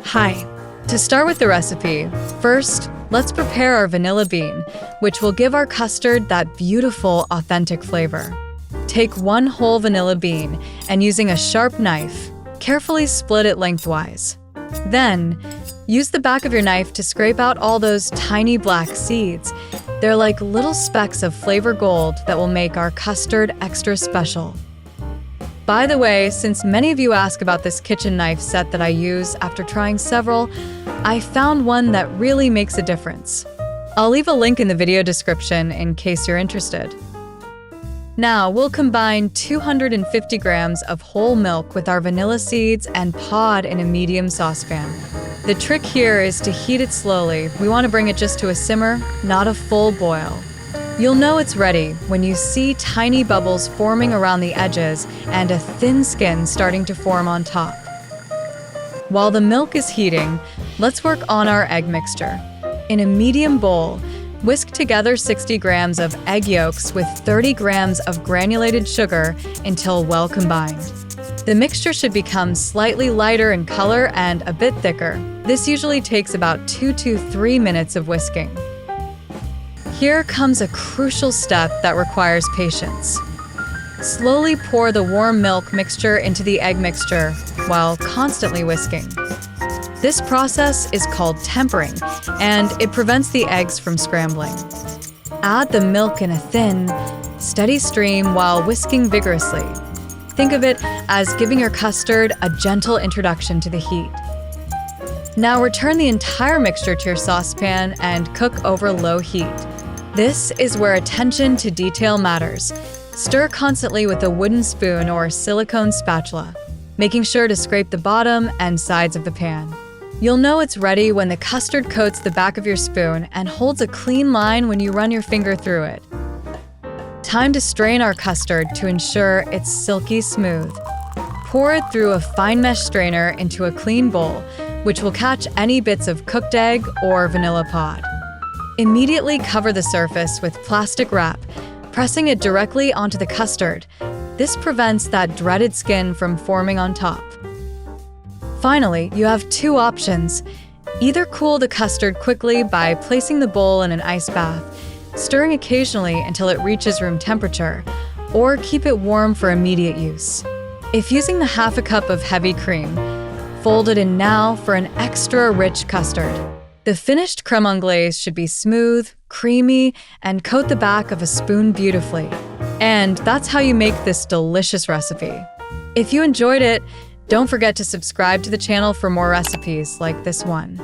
Hi. To start with the recipe, first, let's prepare our vanilla bean, which will give our custard that beautiful, authentic flavor. Take one whole vanilla bean and using a sharp knife, carefully split it lengthwise. Then, use the back of your knife to scrape out all those tiny black seeds. They're like little specks of flavor gold that will make our custard extra special. By the way, since many of you ask about this kitchen knife set that I use after trying several, I found one that really makes a difference. I'll leave a link in the video description in case you're interested. Now, we'll combine 250 grams of whole milk with our vanilla seeds and pod in a medium saucepan. The trick here is to heat it slowly. We want to bring it just to a simmer, not a full boil. You'll know it's ready when you see tiny bubbles forming around the edges and a thin skin starting to form on top. While the milk is heating, let's work on our egg mixture. In a medium bowl, whisk together 60 grams of egg yolks with 30 grams of granulated sugar until well combined. The mixture should become slightly lighter in color and a bit thicker. This usually takes about 2 to 3 minutes of whisking. Here comes a crucial step that requires patience. Slowly pour the warm milk mixture into the egg mixture while constantly whisking. This process is called tempering, and it prevents the eggs from scrambling. Add the milk in a thin, steady stream while whisking vigorously. Think of it as giving your custard a gentle introduction to the heat. Now return the entire mixture to your saucepan and cook over low heat. This is where attention to detail matters. Stir constantly with a wooden spoon or silicone spatula, making sure to scrape the bottom and sides of the pan. You'll know it's ready when the custard coats the back of your spoon and holds a clean line when you run your finger through it. Time to strain our custard to ensure it's silky smooth. Pour it through a fine mesh strainer into a clean bowl, which will catch any bits of cooked egg or vanilla pod. Immediately cover the surface with plastic wrap, pressing it directly onto the custard. This prevents that dreaded skin from forming on top. Finally, you have two options. Either cool the custard quickly by placing the bowl in an ice bath, stirring occasionally until it reaches room temperature, or keep it warm for immediate use. If using the half a cup of heavy cream, fold it in now for an extra rich custard. The finished creme anglaise should be smooth, creamy, and coat the back of a spoon beautifully. And that's how you make this delicious recipe. If you enjoyed it, don't forget to subscribe to the channel for more recipes like this one.